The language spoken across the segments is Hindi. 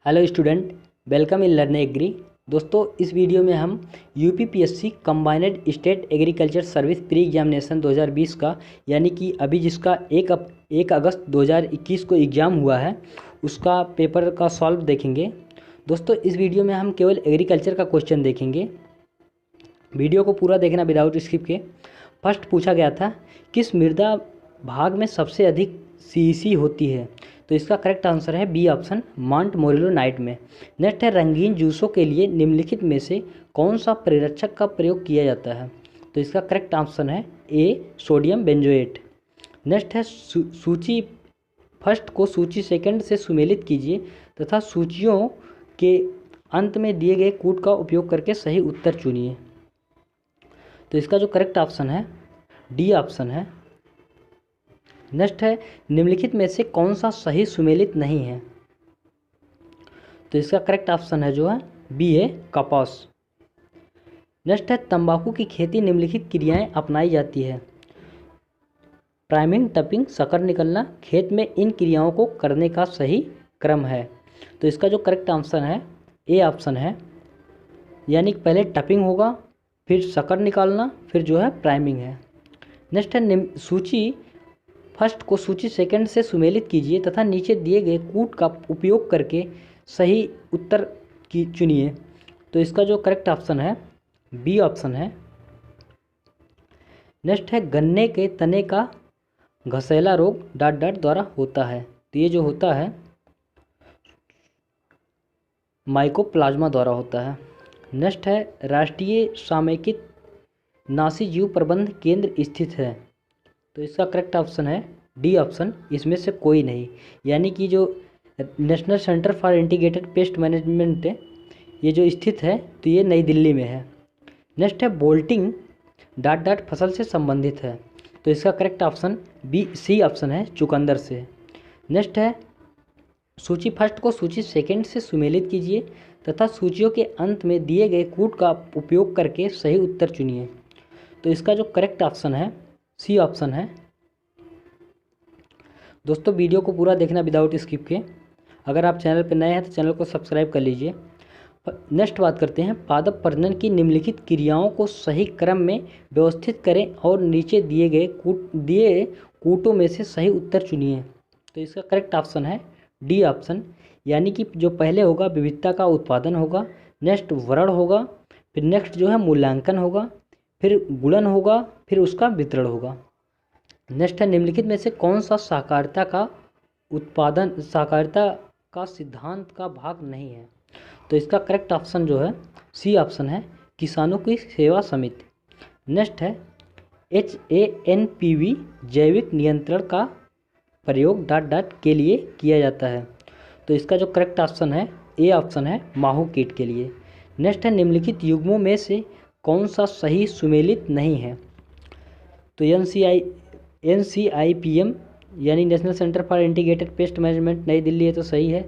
Hello student, welcome in learn agri. दोस्तों, इस वीडियो में हम UPPSC combined state agriculture service pre examination 2020 का, यानी कि अभी जिसका 1 अगस्त 2021 को एग्ज़ाम हुआ है, उसका पेपर का सॉल्व देखेंगे। दोस्तों, इस वीडियो में हम केवल एग्रीकल्चर का क्वेश्चन देखेंगे। वीडियो को पूरा देखना विदाउट स्किप के। फर्स्ट पूछा गया था, किस मृदा भाग में सबसे अधिक सीईसी होती है? तो इसका करेक्ट आंसर है बी ऑप्शन, माउंट मोरेलोनाइट में। नेक्स्ट है, रंगीन जूसों के लिए निम्नलिखित में से कौन सा प्रेरक्षक का प्रयोग किया जाता है? तो इसका करेक्ट ऑप्शन है ए, सोडियम बेंजोएट। नेक्स्ट है, सूची फर्स्ट को सूची सेकंड से सुमेलित कीजिए तथा सूचियों के अंत में दिए गए कूट का उपयोग करके सही उत्तर चुनिए। तो इसका जो करेक्ट ऑप्शन है डी ऑप्शन है। नेक्स्ट है, निम्नलिखित में से कौन सा सही सुमेलित नहीं है? तो इसका करेक्ट ऑप्शन है जो है बी है, कपास। नेक्स्ट है, तंबाकू की खेती निम्नलिखित क्रियाएं अपनाई जाती है। प्राइमिंग, टपिंग, शक्कर निकलना, खेत में इन क्रियाओं को करने का सही क्रम है। तो इसका जो करेक्ट आंसर है ए ऑप्शन है, यानी कि पहले टपिंग होगा, फिर शक्कर निकालना, फिर जो है प्राइमिंग है। नेक्स्ट है, सूची फर्स्ट को सूची सेकंड से सुमेलित कीजिए तथा नीचे दिए गए कूट का उपयोग करके सही उत्तर की चुनिए। तो इसका जो करेक्ट ऑप्शन है बी ऑप्शन है। नेक्स्ट है, गन्ने के तने का घसेला रोग ... द्वारा होता है। तो ये जो होता है माइकोप्लाज्मा द्वारा होता है। नेक्स्ट है, राष्ट्रीय सामयिक नासी जीव प्रबंध केंद्र स्थित है। तो इसका करेक्ट ऑप्शन है डी ऑप्शन, इसमें से कोई नहीं, यानी कि जो national centre for integrated pest management है, ये जो स्थित है तो ये नई दिल्ली में है। नेक्स्ट है, बोल्टिंग ... फसल से संबंधित है। तो इसका correct option B C option है, चुकंदर से। नेक्स्ट है, सूची फर्स्ट को सूची सेकंड से सुमेलित कीजिए तथा सूचियों के अंत में दिए गए कूट का उपयोग करके सही उत्तर चुनिए। तो इसका जो करेक्ट ऑप्शन है सी ऑप्शन है। दोस्तों, वीडियो को पूरा देखना विदाउट स्किप के। अगर आप चैनल पर नए हैं तो चैनल को सब्सक्राइब कर लीजिए। नेक्स्ट बात करते हैं, पादप प्रजनन की निम्नलिखित क्रियाओं को सही क्रम में व्यवस्थित करें और नीचे दिए कूटों में से सही उत्तर चुनिए। तो इसका करेक्ट ऑप्शन है डी ऑप्शन, यानी कि जो पहले होगा विविधता का उत्पादन होगा, नेक्स्ट वर्ण होगा, फिर नेक्स्ट जो है मूल्यांकन होगा, फिर गुणन होगा, फिर उसका वितरण होगा। नेक्स्ट है, निम्नलिखित में से कौन सा सहकारिता का सिद्धांत का भाग नहीं है? तो इसका करेक्ट ऑप्शन जो है सी ऑप्शन है, किसानों की सेवा समिति। नेक्स्ट है, HANPV जैविक नियंत्रण का प्रयोग ... के लिए किया जाता है। तो इसका जो करेक्ट ऑप्शन है ए ऑप्शन है, माहू कीट के लिए। नेक्स्ट है, निम्नलिखित युग्मों में से कौन सा सही सुमेलित नहीं है? तो NCIPM यानी national centre for integrated pest management नई दिल्ली है, तो सही है।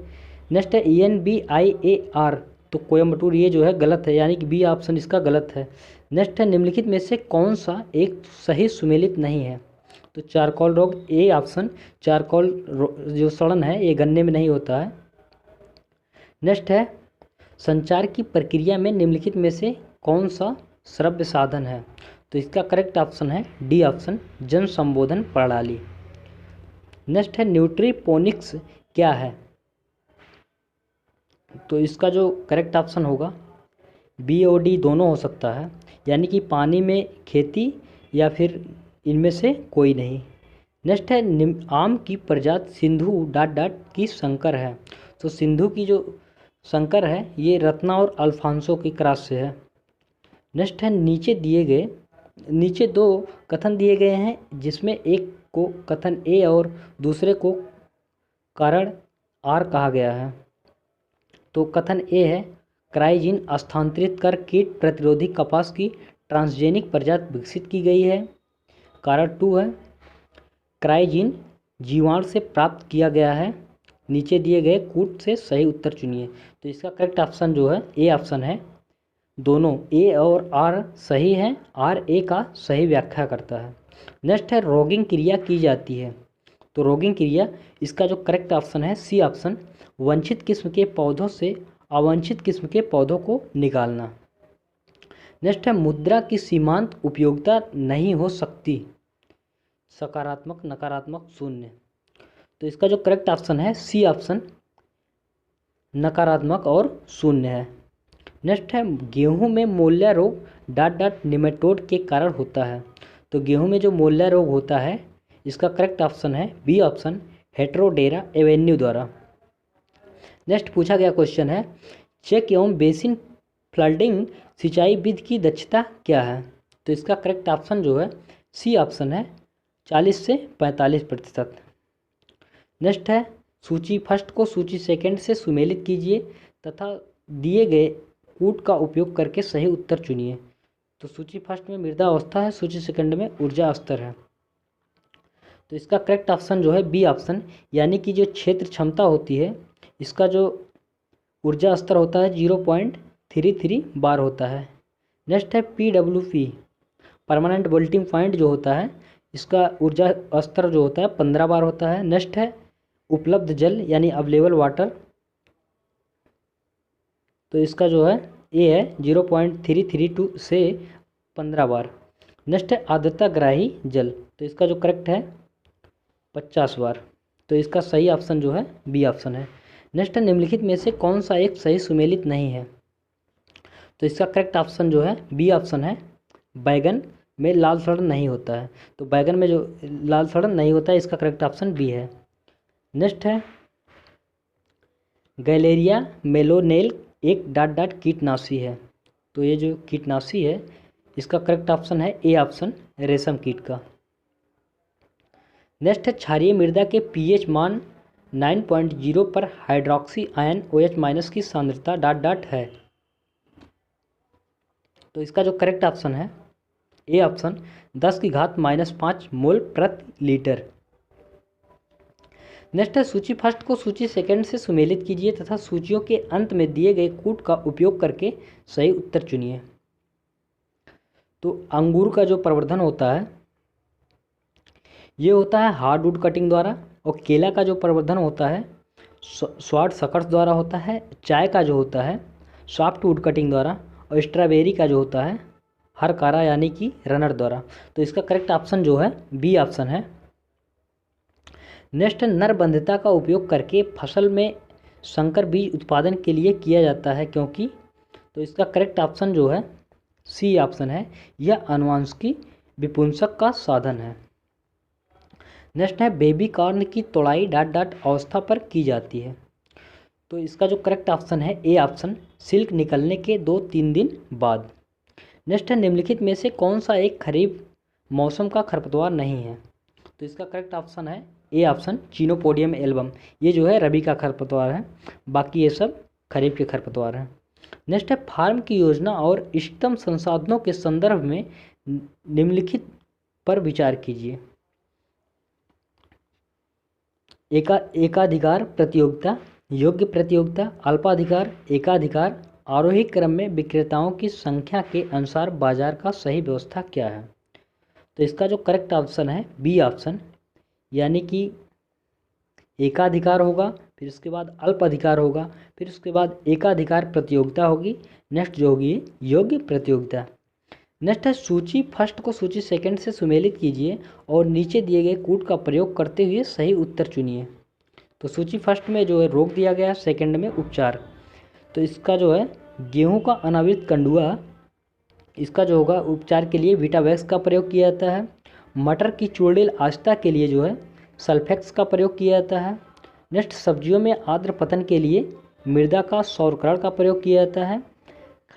नेक्स्ट है, ENBIAR तो कोयम्बटूर, ये जो है गलत है, यानी कि बी ऑप्शन इसका गलत है। नेक्स्ट है, निम्नलिखित में से कौन सा एक सही सुमेलित नहीं है? तो चारकोल रोग, ए ऑप्शन, चारकोल जो सड़न है ये गन्ने में नहीं होता है। नेक्स्ट है, संचार की प्रक्रिया में निम्नलिखित में से कौन सा श्रव्य साधन है? तो इसका करेक्ट ऑप्शन है डी ऑप्शन, जन संबोधन प्रणाली। नेक्स्ट है, न्यूट्रीपोनिक्स क्या है? तो इसका जो करेक्ट ऑप्शन होगा बी और डी दोनों हो सकता है, यानी कि पानी में खेती या फिर इनमें से कोई नहीं। नेक्स्ट है, आम की प्रजाति सिंधु ... की संकर है। तो सिंधु की जो संकर है ये रत्ना और अल्फांसो की क्रॉस से है। नेक्स्ट है, नीचे दो कथन दिए गए हैं, जिसमें एक को कथन ए और दूसरे को कारण आर कहा गया है। तो कथन ए है, क्राइजीन स्थानांतरित कर कीट प्रतिरोधी कपास की ट्रांसजेनिक प्रजाति विकसित की गई है। कारण 2 है, क्राइजीन जीवाणु से प्राप्त किया गया है। नीचे दिए गए कूट से सही उत्तर चुनिए। तो इसका करेक्ट ऑप्शन जो है ए ऑप्शन है, दोनों ए और आर सही है, आर ए का सही व्याख्या करता है। नेक्स्ट है, रोगिंग क्रिया की जाती है। तो रोगिंग क्रिया, इसका जो करेक्ट ऑप्शन है सी ऑप्शन, वांछित किस्म के पौधों से अवांछित किस्म के पौधों को निकालना। नेक्स्ट है मुद्रा की सीमांत उपयोगिता नहीं हो सकती, सकारात्मक, नकारात्मक, शून्य। तो इसका जो करेक्ट ऑप्शन है सी ऑप्शन, नकारात्मक और शून्य है। नेक्स्ट है गेहूं में मोल्ला रोग डॉट डॉट निमेटोड के कारण होता है। तो गेहूं में जो मोल्ला रोग होता है इसका करेक्ट ऑप्शन है बी ऑप्शन, हेटेरोडेरा एवेन्यू द्वारा। नेक्स्ट पूछा गया क्वेश्चन है चेक एवं बेसिन फ्लडिंग सिंचाई विधि की दक्षता क्या है। तो इसका करेक्ट ऑप्शन जो है सी ऑप्शन है, 40 से 45%। नेक्स्ट है सूची फर्स्ट को सूची सेकंड से सुमेलित कीजिए तथा दिए गए कूट का उपयोग करके सही उत्तर चुनिए। तो सूची फर्स्ट में मृदा अवस्था है, सूची सेकंड में ऊर्जा स्तर है। तो इसका करेक्ट ऑप्शन जो है बी ऑप्शन, यानी कि जो क्षेत्र क्षमता होती है इसका जो ऊर्जा स्तर होता है 0.33 बार होता है। नेक्स्ट है PWP, परमानेंट बोल्टिंग पॉइंट जो होता है इसका ऊर्जा स्तर जो होता है 15 बार होता है। नेक्स्ट है उपलब्ध जल यानी अवेलेबल वाटर, तो इसका जो है ए है 0.332 से 15 बार। नेक्स्ट है आर्द्रता ग्राही जल, तो इसका जो करेक्ट है 50 बार। तो इसका सही ऑप्शन जो है बी ऑप्शन है। नेक्स्ट है निम्नलिखित में से कौन सा एक सही सुमेलित नहीं है। तो इसका करेक्ट ऑप्शन जो है बी ऑप्शन है, बैगन में लाल सड़न नहीं होता है। तो बैगन में जो लाल सड़न नहीं होता है इसका करेक्ट ऑप्शन बी है। नेक्स्ट है गैलेरिया मेलोनेल एक डॉट डॉट कीटनाशी है। तो ये जो कीटनाशी है इसका करेक्ट ऑप्शन है ए ऑप्शन, रेशम कीट का। नेक्स्ट है क्षारीय मृदा के पीएच मान 9.0 पर हाइड्रोक्सी आयन OH माइनस की सांद्रता डॉट डॉट है। तो इसका जो करेक्ट ऑप्शन है ए ऑप्शन, 10⁻⁻5 मोल प्रति लीटर। नेक्स्ट है सूची फर्स्ट को सूची सेकंड से सुमेलित कीजिए तथा सूचियों के अंत में दिए गए कूट का उपयोग करके सही उत्तर चुनिए। तो अंगूर का जो प्रवर्धन होता है ये होता है हार्डवुड कटिंग द्वारा, और केला का जो प्रवर्धन होता है शॉर्ट सकर्स द्वारा होता है, चाय का जो होता है सॉफ्टवुड कटिंग द्वारा, और स्ट्रॉबेरी का जो होता है हरकारा यानी कि रनर द्वारा। तो इसका करेक्ट ऑप्शन जो है बी ऑप्शन है। नेक्स्ट नरबंधिता का उपयोग करके फसल में संकर बीज उत्पादन के लिए किया जाता है क्योंकि। तो इसका करेक्ट ऑप्शन जो है सी ऑप्शन है, यह आनुवांशिकी विपुंसक का साधन है। नेक्स्ट है बेबी कॉर्न की तोड़ाई डॉट डॉट अवस्था पर की जाती है। तो इसका जो करेक्ट ऑप्शन है ए ऑप्शन, सिल्क निकलने के 2-3 दिन बाद। नेक्स्ट है निम्नलिखित में से कौन सा एक खरीफ मौसम का खरपतवार नहीं है। तो इसका करेक्ट ऑप्शन है ए ऑप्शन, चीनोपोडियम एल्बम। ये जो है रबी का खरपतवार है, बाकी ये सब खरीफ के खरपतवार हैं। नेक्स्ट है फार्म की योजना और इष्टतम संसाधनों के संदर्भ में निम्नलिखित पर विचार कीजिए। एकाधिकार प्रतियोगिता, योग्य प्रतियोगिता, अल्पाधिकार, एकाधिकार, आरोही क्रम में विक्रेताओं की संख्या के अनुसार बाजार का सही व्यवस्था क्या है। तो इसका जो करेक्ट ऑप्शन है बी ऑप्शन, यानी कि एकाधिकार होगा, फिर उसके बाद अल्प अधिकार होगा, फिर उसके बाद एकाधिकार प्रतियोगिता होगी, नेक्स्ट जो होगी योग्य प्रतियोगिता। नेक्स्ट है सूची फर्स्ट को सूची सेकंड से सुमेलित कीजिए और नीचे दिए गए कूट का प्रयोग करते हुए सही उत्तर चुनिए। तो सूची फर्स्ट में जो है रोग दिया गया, सेकंड में उपचार। तो इसका जो है गेहूं का अनावृत कंडुआ, इसका जो होगा उपचार के लिए विटावैक्स का प्रयोग किया जाता है। मटर की चूर्णिल आस्था के लिए जो है सल्फेक्स का प्रयोग किया जाता है। नेक्स्ट सब्जियों में आर्द्र पतन के लिए मृदा का सौरकरण का प्रयोग किया जाता है।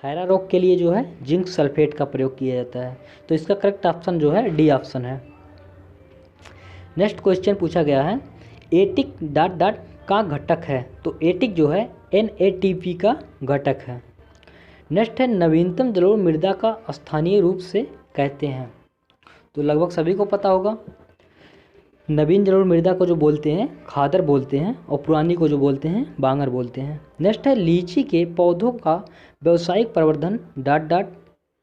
खैरा रोग के लिए जो है जिंक सल्फेट का प्रयोग किया जाता है। तो इसका करेक्ट ऑप्शन जो है डी ऑप्शन है। नेक्स्ट क्वेश्चन पूछा गया है एटिक डॉट डॉट का घटक है। तो एटिक जो है NATP का घटक है। नेक्स्ट है नवीनतम जलोढ़ मृदा का स्थानीय रूप से कहते हैं। तो लगभग सभी को पता होगा, नवीन जलोढ़ मृदा को जो बोलते हैं खादर बोलते हैं, और पुरानी को जो बोलते हैं बांगर बोलते हैं। नेक्स्ट है लीची के पौधों का व्यावसायिक प्रवर्धन डॉट डॉट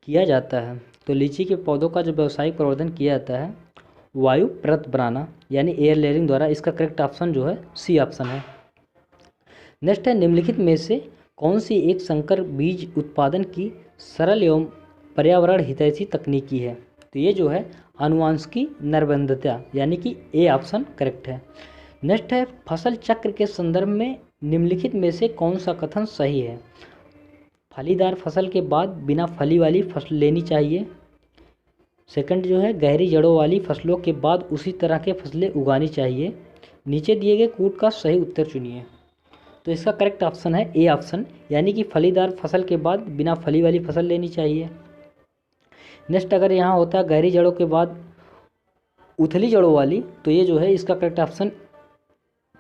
किया जाता है। तो लीची के पौधों का जो व्यावसायिक प्रवर्धन किया जाता है वायु परत बनाना यानी एयर लेयरिंग द्वारा। इसका करेक्ट ऑप्शन जो है सी ऑप्शन है। नेक्स्ट है निम्नलिखित में से कौन सी एक संकर बीज उत्पादन की सरल एवं पर्यावरण हितैषी तकनीकी है। तो ये जो है आनुवांशिकी नरबंधता यानी कि ए ऑप्शन करेक्ट है। नेक्स्ट है फसल चक्र के संदर्भ में निम्नलिखित में से कौन सा कथन सही है। फलीदार फसल के बाद बिना फली वाली फसल लेनी चाहिए। सेकंड जो है गहरी जड़ों वाली फसलों के बाद उसी तरह के फसलें उगानी चाहिए। नीचे दिए गए कूट का सही उत्तर चुनिए। तो इसका करेक्ट ऑप्शन है ए ऑप्शन, यानी कि फलीदार फसल के बाद बिना फली वाली फसल लेनी चाहिए। नेक्स्ट अगर यहाँ होता है गहरी जड़ों के बाद उथली जड़ों वाली, तो ये जो है इसका करेक्ट ऑप्शन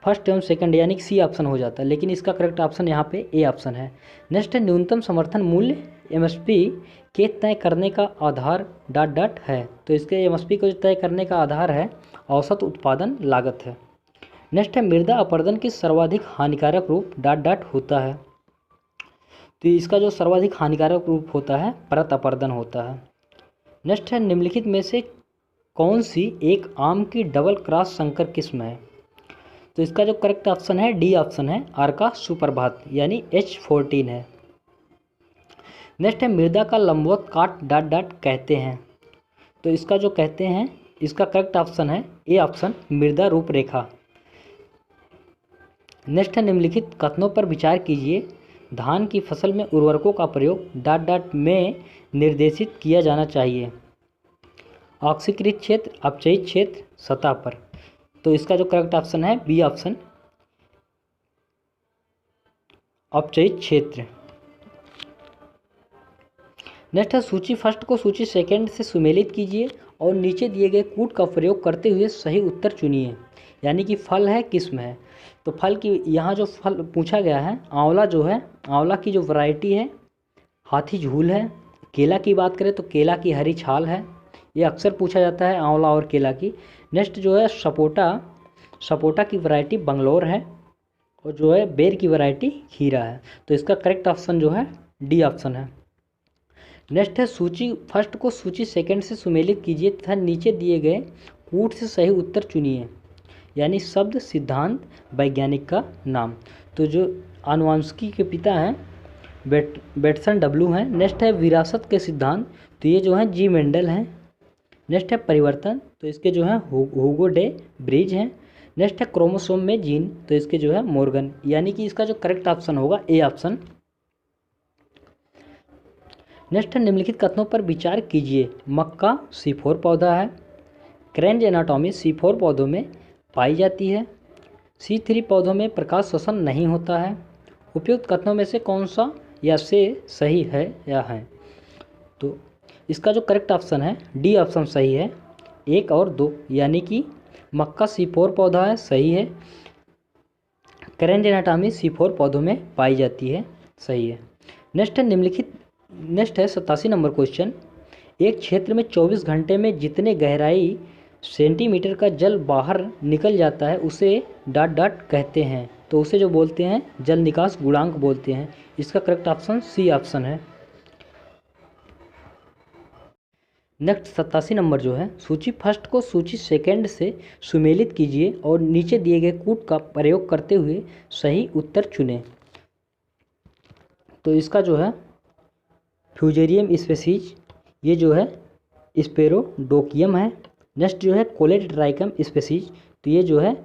फर्स्ट एवं सेकंड यानी कि सी ऑप्शन हो जाता है, लेकिन इसका करेक्ट ऑप्शन यहाँ पे ए ऑप्शन है। नेक्स्ट है न्यूनतम समर्थन मूल्य एमएसपी के तय करने का आधार डॉट डॉट है। तो इसके एमएसपी को तय करने का आधार है औसत उत्पादन लागत है। नेक्स्ट है मृदा अपरदन की सर्वाधिक हानिकारक रूप डॉट डॉट होता है। तो इसका जो सर्वाधिक हानिकारक रूप होता है परत अपरदन होता है। नेक्स्ट है निम्नलिखित में से कौन सी एक आम की डबल क्रॉस संकर किस्म है। तो इसका जो करेक्ट ऑप्शन है डी ऑप्शन है आर्का सुप्रभात यानी H14 है। नेक्स्ट है मृदा का लंबवत काट डॉट डॉट कहते हैं। तो इसका जो कहते हैं इसका करेक्ट ऑप्शन है ए ऑप्शन मृदा रूपरेखा। नेक्स्ट है निम्नलिखित कथनों पर विचार कीजिए। धान की फसल में उर्वरकों का प्रयोग डॉट डॉट में निर्देशित किया जाना चाहिए। ऑक्सीकृत क्षेत्र, अपचयित क्षेत्र, सतह पर। तो इसका जो करेक्ट ऑप्शन है बी ऑप्शन अपचयित क्षेत्र। नेक्स्ट है सूची फर्स्ट को सूची सेकंड से सुमेलित कीजिए और नीचे दिए गए कूट का प्रयोग करते हुए सही उत्तर चुनिए। यानी कि फल है किस्म है। तो फल की यहाँ जो फल पूछा गया है आंवला जो है, आंवला की जो वैरायटी है हाथी झूल है। केला की बात करें तो केला की हरी छाल है, ये अक्सर पूछा जाता है आंवला और केला की। नेक्स्ट जो है सपोटा की वैरायटी बंगलोर है और जो है बेर की वैरायटी खीरा है। तो इसका करेक्ट ऑप्शन जो है डी ऑप्शन है। नेक्स्ट है सूची फर्स्ट को सूची सेकंड से सुमेलित कीजिए तथा नीचे दिए गए कूट से सही उत्तर चुनिए। यानी शब्द, सिद्धांत, वैज्ञानिक का नाम। तो जो आनुवांशिकी के पिता हैं बेटसन डब्लू हैं। नेक्स्ट है विरासत के सिद्धांत, तो ये जो हैं जी मेंडल हैं। नेक्स्ट है परिवर्तन, तो इसके जो हैं हुगो डे ब्रिज हैं। नेक्स्ट है क्रोमोसोम में जीन, तो इसके जो है मॉर्गन। यानी कि इसका जो करेक्ट ऑप्शन होगा ए ऑप्शन। नेक्स्ट है निम्नलिखित कथनों पर विचार कीजिए। मक्का C4 पौधा है। क्रेंज एनाटॉमी C4 पौधों में पाई जाती है। C3 पौधों में प्रकाश श्वसन नहीं होता है। उपयुक्त कथनों में से कौन सा या से सही है या है। तो इसका जो करेक्ट ऑप्शन है डी ऑप्शन सही है 1 और 2, यानी कि मक्का C4 पौधा है, सही है। क्रेंज एनाटॉमी C4 पौधों में पाई जाती है, सही है। नेक्स्ट है 87 नंबर क्वेश्चन। एक क्षेत्र में 24 घंटे में जितने गहराई सेंटीमीटर का जल बाहर निकल जाता है उसे डॉट डॉट कहते हैं। तो उसे जो बोलते हैं जल निकास गुणांक बोलते हैं। इसका करेक्ट ऑप्शन सी ऑप्शन है। नेक्स्ट 87 नंबर जो है सूची फर्स्ट को सूची सेकंड से सुमेलित कीजिए और नीचे दिए गए कूट का प्रयोग करते हुए सही उत्तर चुनें। तो इसका जो है फ्यूजेरियम स्पेसीज, ये जो है स्पेरोडोकियम है। नेक्स्ट जो है कोलेड्राइकम स्पेसीज, तो ये जो है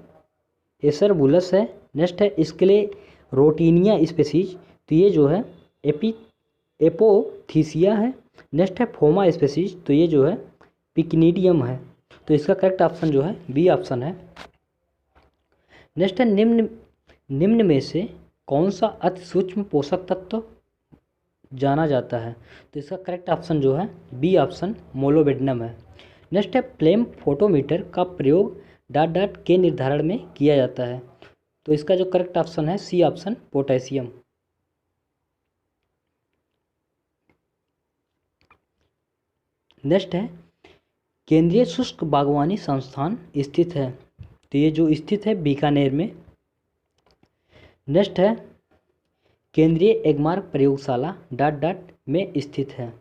एसरबुलस है। नेक्स्ट है स्क्लेरोटिनिया स्पेसीज, तो ये जो है एपोथीसिया है। नेक्स्ट है फोमा स्पेसीज, तो ये जो है पिकनीडियम है। तो इसका करेक्ट ऑप्शन जो है बी ऑप्शन है। नेक्स्ट है निम्न में से कौन सा अति सूक्ष्म पोषक तत्व जाना जाता है। तो इसका करेक्ट ऑप्शन जो है बी ऑप्शन मोलोबेडनम है। नेक्स्ट है फ्लेम फोटोमीटर का प्रयोग डॉट डॉट के निर्धारण में किया जाता है। तो इसका जो करेक्ट ऑप्शन है सी ऑप्शन पोटेशियम। नेक्स्ट है केंद्रीय शुष्क बागवानी संस्थान स्थित है। तो ये जो स्थित है बीकानेर में। नेक्स्ट है केंद्रीय एगमार्क प्रयोगशाला डॉट डॉट में स्थित है।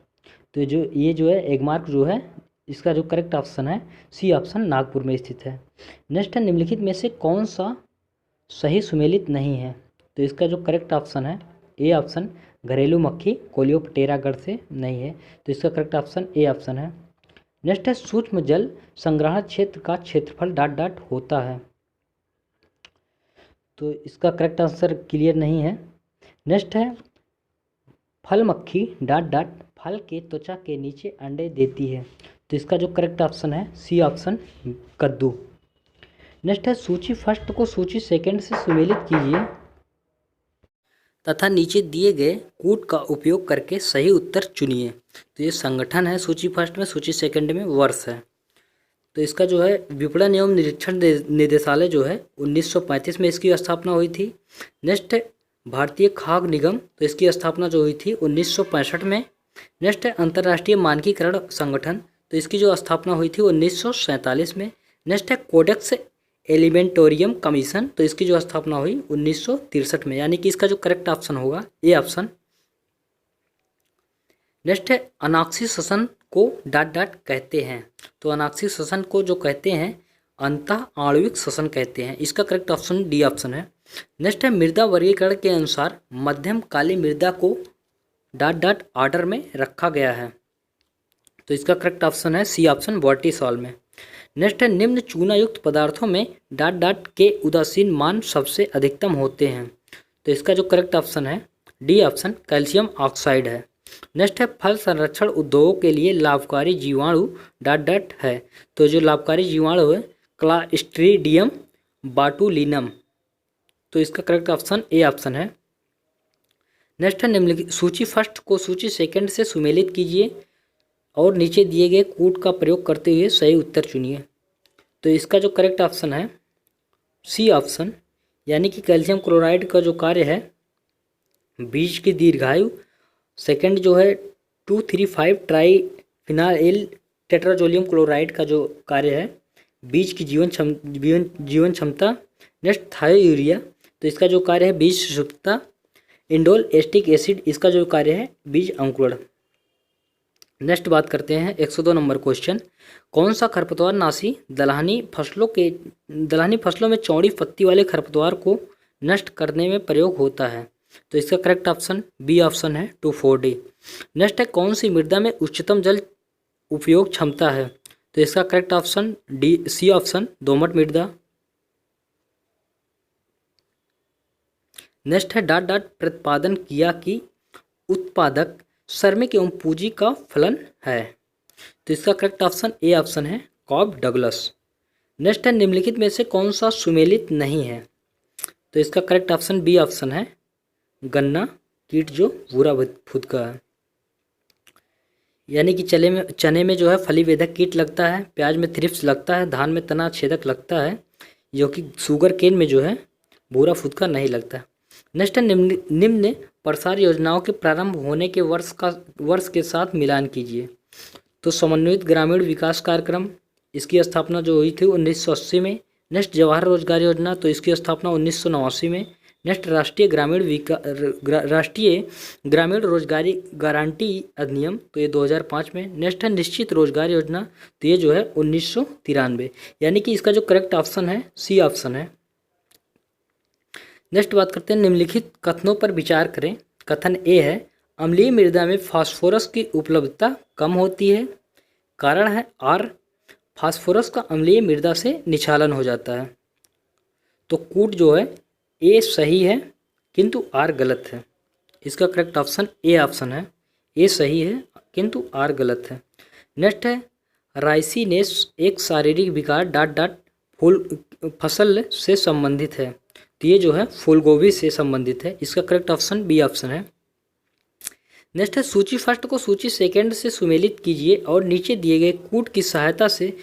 तो जो ये जो है एगमार्क जो है इसका जो करेक्ट ऑप्शन है सी ऑप्शन नागपुर में स्थित है। नेक्स्ट है निम्नलिखित में से कौन सा सही सुमेलित नहीं है। तो इसका जो करेक्ट ऑप्शन है ए ऑप्शन, घरेलू मक्खी कोलियोप्टेरा गण से नहीं है। तो इसका करेक्ट ऑप्शन ए ऑप्शन है। नेक्स्ट है सूक्ष्म जल संग्रहण क्षेत्र का क्षेत्रफल डॉट डॉट होता है। तो इसका करेक्ट आंसर क्लियर नहीं है। नेक्स्ट है फल मक्खी डॉट डॉट फल के त्वचा के नीचे अंडे देती है। तो इसका जो करेक्ट ऑप्शन है सी ऑप्शन, कद्दू। नेक्स्ट है सूची फर्स्ट को सूची सेकंड से सुमेलित कीजिए तथा नीचे दिए गए कूट का उपयोग करके सही उत्तर चुनिए। तो ये संगठन है सूची फर्स्ट में, सूची सेकंड में वर्ष है। तो इसका जो है विपणन एवं निरीक्षण निदेशालय जो है 1935 में इसकी स्थापना हुई थी। नेक्स्ट है भारतीय खाद्य निगम, तो इसकी स्थापना जो हुई थी 1965 में। नेक्स्ट है अंतर्राष्ट्रीय मानकीकरण संगठन, तो इसकी जो स्थापना हुई थी 1947 में। नेक्स्ट है कोडेक्स एलिमेंटोरियम कमीशन, तो इसकी जो स्थापना हुई 1963 में, यानी कि इसका जो करेक्ट ऑप्शन होगा ए ऑप्शन। नेक्स्ट है अनाक्षी श्वसन को डॉट डॉट कहते हैं। तो अनाक्षी श्वसन को जो कहते हैं अंतः आणविक श्वसन कहते हैं। इसका करेक्ट ऑप्शन डी ऑप्शन है। नेक्स्ट है मृदा वर्गीकरण के अनुसार मध्यम काली मृदा को डॉट डॉट ऑर्डर में रखा गया है। तो इसका करेक्ट ऑप्शन है सी ऑप्शन, वर्टिसॉल में। नेक्स्ट है निम्न चूना युक्त पदार्थों में डॉट डॉट के उदासीन मान सबसे अधिकतम होते हैं। तो इसका जो करेक्ट ऑप्शन है डी ऑप्शन, कैल्शियम ऑक्साइड है। नेक्स्ट है फल संरक्षण उद्योगों के लिए लाभकारी जीवाणु डॉट डॉट है। तो जो लाभकारी जीवाणु है क्लास्ट्रीडियम बाटुलिनम। तो इसका करेक्ट ऑप्शन ए ऑप्शन है। नेक्स्ट है निम्नलिखित सूची फर्स्ट को सूची सेकंड से सुमेलित कीजिए और नीचे दिए गए कूट का प्रयोग करते हुए सही उत्तर चुनिए। तो इसका जो करेक्ट ऑप्शन है सी ऑप्शन, यानी कि कैल्शियम क्लोराइड का जो कार्य है बीज की दीर्घायु। सेकंड जो है 2,3,5 ट्राईफिनाइल टेट्राजोलियम क्लोराइड का जो कार्य है बीज की जीवन क्षमता। नेक्स्ट थायोयूरिया, तो इसका जो कार्य है बीज सुषुप्तता। इंडोल एस्टिक एसिड, इसका जो कार्य है बीज अंकुरण। नेक्स्ट बात करते हैं 102 नंबर क्वेश्चन। कौन सा खरपतवार नाशी दलहनी फसलों में चौड़ी पत्ती वाले खरपतवार को नष्ट करने में प्रयोग होता है। तो इसका करेक्ट ऑप्शन बी ऑप्शन है 2,4-D। नेक्स्ट है कौन सी मृदा में उच्चतम जल उपयोग क्षमता है। तो इसका correct option D C option, दोमट मृदा। नेक्स्ट है डॉट डॉट प्रतिपादन किया कि उत्पादक श्रमिक एवं पूंजी का फलन है। तो इसका करेक्ट ऑप्शन ए ऑप्शन है, कॉब डगलस। नेक्स्ट है निम्नलिखित में से कौन सा सुमेलित नहीं है। तो इसका करेक्ट ऑप्शन बी ऑप्शन है, गन्ना कीट जो भूरा फुदका है, यानी कि चने में जो है फली वेधक कीट लगता है, प्याज में थ्रिप्स लगता है, धान में तना छेदक लगता है, जो कि शुगर केन में जो है भूरा फुदका नहीं लगता। नेक्स्ट है निम्न प्रसार योजनाओं के प्रारंभ होने के वर्ष के साथ मिलान कीजिए। तो समन्वित ग्रामीण विकास कार्यक्रम, इसकी स्थापना जो हुई थी 1980 में। नेक्स्ट जवाहर रोजगार योजना, तो इसकी स्थापना 1989 में। नेक्स्ट राष्ट्रीय ग्रामीण रोजगारी गारंटी अधिनियम, तो ये 2005 में। नेक्स्ट है निश्चित रोजगार योजना, तो ये जो है 1993, यानी कि इसका जो करेक्ट ऑप्शन है सी ऑप्शन है। नेक्स्ट बात करते हैं निम्नलिखित कथनों पर विचार करें। कथन ए है अम्लीय मृदा में फास्फोरस की उपलब्धता कम होती है। कारण है आर, फास्फोरस का अम्लीय मृदा से निछालन हो जाता है। तो कूट जो है ए सही है किंतु आर गलत है। इसका करेक्ट ऑप्शन ए ऑप्शन है, ए सही है किंतु आर गलत है। नेक्स्ट है राइसिनेस एक शारीरिक विकार डॉट डॉट फूल फसल से संबंधित है। तो ये जो है फूलगोभी से संबंधित है। इसका करेक्ट ऑप्शन बी ऑप्शन है। नेक्स्ट है सूची फर्स्ट को सूची सेकंड से सुमेलित कीजिए और नीचे दिए गए कूट की सहायता से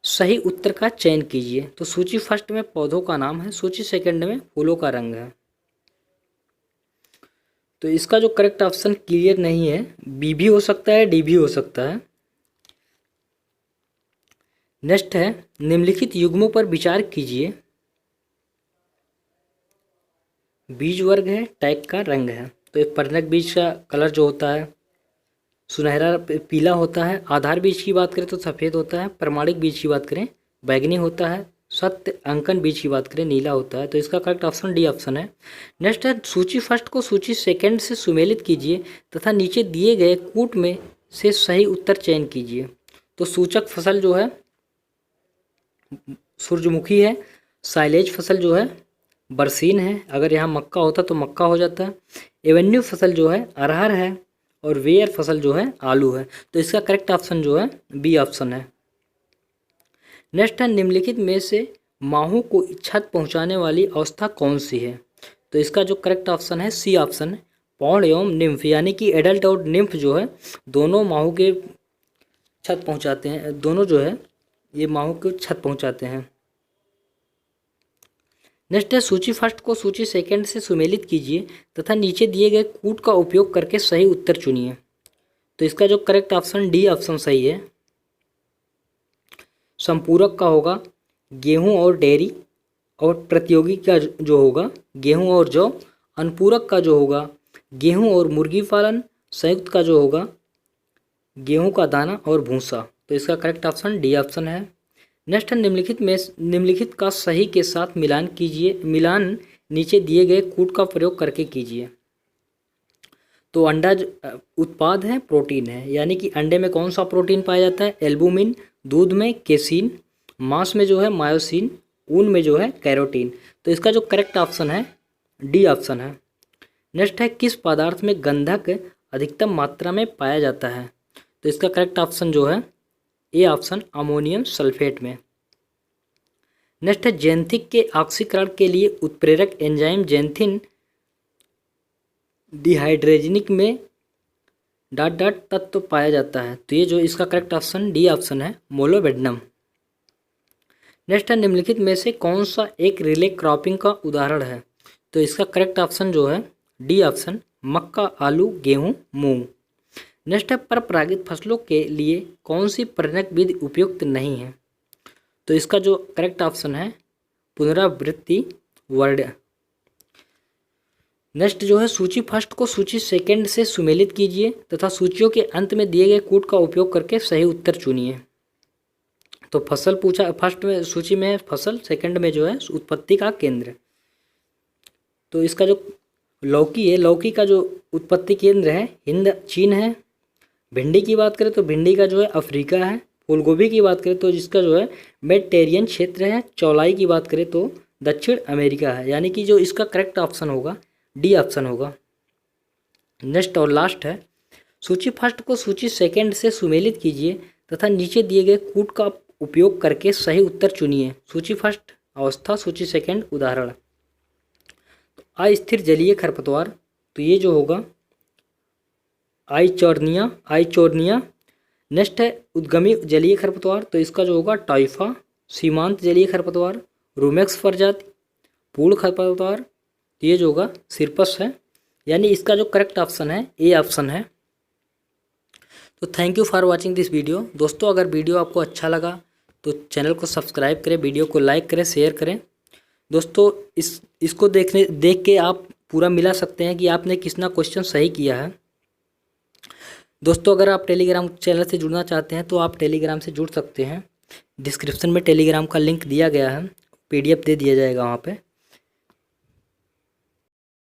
सही उत्तर का चयन कीजिए। तो सूची फर्स्ट में पौधों का नाम है, सूची सेकंड में फूलों का रंग है। तो इसका जो करेक्ट ऑप्शन क्लियर नहीं है, बी भी हो सकता है डी भी हो सकता है। नेक्स्ट है निम्नलिखित युग्मों पर विचार कीजिए। बीज वर्ग है, टैग का रंग है। तो एक पर्णक बीज का कलर जो होता है सुनहरा पीला होता है। आधार बीज की बात करें तो सफ़ेद होता है। प्रमाणिक बीज की बात करें बैगनी होता है। सत्य अंकन बीज की बात करें नीला होता है, तो इसका करेक्ट ऑप्शन डी ऑप्शन है। नेक्स्ट है सूची फर्स्ट को सूची सेकंड से सुमेलित कीजिए तथा नीचे दिए गए कूट में से सही उत्तर चयन कीजिए। तो सूचक फसल जो है सूरजमुखी है, साइलेज फसल जो है बरसीन है, अगर यहाँ मक्का होता तो मक्का हो जाता। एवेन्यू फसल जो है अरहर है और वेयर फसल जो है आलू है। तो इसका करेक्ट ऑप्शन जो है बी ऑप्शन है। नेक्स्ट है निम्नलिखित में से माहू को छत पहुंचाने वाली अवस्था कौन सी है? तो इसका जो करेक्ट ऑप्शन है सी ऑप्शन है, पौड़ एवं निम्फ, यानी कि एडल्ट और निम्फ जो है दोनों माहू के छत पहुंचाते हैं, दोनों जो है ये माहू को छत पहुंचाते हैं। नेक्स्ट है सूची फर्स्ट को सूची सेकंड से सुमेलित कीजिए तथा नीचे दिए गए कूट का उपयोग करके सही उत्तर चुनिए। तो इसका जो करेक्ट ऑप्शन डी ऑप्शन सही है। संपूरक का होगा गेहूं और डेयरी, और प्रतियोगी का जो होगा गेहूं और जौ, अनुपूरक का जो होगा गेहूं और मुर्गी पालन, संयुक्त का जो होगा गेहूं का दाना और भूसा। तो इसका करेक्ट ऑप्शन डी ऑप्शन है। नेक्स्ट है निम्नलिखित का सही के साथ मिलान कीजिए, मिलान नीचे दिए गए कूट का प्रयोग करके कीजिए। तो अंडा उत्पाद है प्रोटीन है, यानी कि अंडे में कौन सा प्रोटीन पाया जाता है? एल्बुमिन, दूध में केसिन, मांस में जो है मायोसिन, ऊन में जो है कैरोटीन। तो इसका जो करेक्ट ऑप्शन है डी ऑप्शन है। नेक्स्ट है किस पदार्थ में गंधक अधिकतम मात्रा में पाया जाता है? तो इसका करेक्ट ऑप्शन जो है ए ऑप्शन अमोनियम सल्फेट में। नेक्स्ट है जेंथिक के ऑक्सीकरण के लिए उत्प्रेरक एंजाइम जेंथिन डिहाइड्रोजिनिक में तत्व पाया जाता है। तो ये जो इसका करेक्ट ऑप्शन डी ऑप्शन है मोलोबेडनम। नेक्स्ट है निम्नलिखित में से कौन सा एक रिले क्रॉपिंग का उदाहरण है? तो इसका करेक्ट ऑप्शन जो है डी ऑप्शन मक्का, आलू, गेहूं, मूंग। नेक्स्ट है परपरागित फसलों के लिए कौन सी परिणक विधि उपयुक्त नहीं है? तो इसका जो करेक्ट ऑप्शन है पुनरावृत्ति वर्ड। नेक्स्ट जो है सूची फर्स्ट को सूची सेकंड से सुमेलित कीजिए तथा सूचियों के अंत में दिए गए कूट का उपयोग करके सही उत्तर चुनिए। तो फसल पूछा फर्स्ट में सूची में फसल, सेकंड में जो है उत्पत्ति का केंद्र। तो इसका जो लौकी है, लौकी का जो उत्पत्ति केंद्र है हिंद चीन है। भिंडी की बात करें तो भिंडी का जो है अफ्रीका है। फूलगोभी की बात करें तो जिसका जो है मेडिटेरियन क्षेत्र है। चौलाई की बात करें तो दक्षिण अमेरिका है, यानी कि जो इसका करेक्ट ऑप्शन होगा डी ऑप्शन होगा। नेक्स्ट और लास्ट है सूची फर्स्ट को सूची सेकंड से सुमेलित कीजिए तथा नीचे दिए गए कूट का उपयोग करके सही उत्तर चुनिए। सूची फर्स्ट अवस्था, सूची सेकंड उदाहरण। तो अस्थिर जलीय खरपतवार, तो ये जो होगा आइचोर्निया। नेक्स्ट है उद्गमी जलीय खरपतवार, तो इसका जो होगा टाइफा। सीमांत जलीय खरपतवार रूमेक्स प्रजाति। पूर्ण खरपतवार, तो ये जो होगा सिरपस है, यानी इसका जो करेक्ट ऑप्शन है ए ऑप्शन है। तो thank you for watching this video. दोस्तों अगर वीडियो आपको अच्छा लगा तो चैनल को सब्सक्राइब करें, वीडियो को लाइक करें, शेयर करें। दोस्तों इसको देख के आप पूरा मिला सकते हैं कि आपने कितना क्वेश्चन सही किया है। दोस्तों अगर आप टेलीग्राम चैनल से जुड़ना चाहते हैं तो आप टेलीग्राम से जुड़ सकते हैं। डिस्क्रिप्शन में टेलीग्राम का लिंक दिया गया है, PDF दे दिया जाएगा वहाँ पे।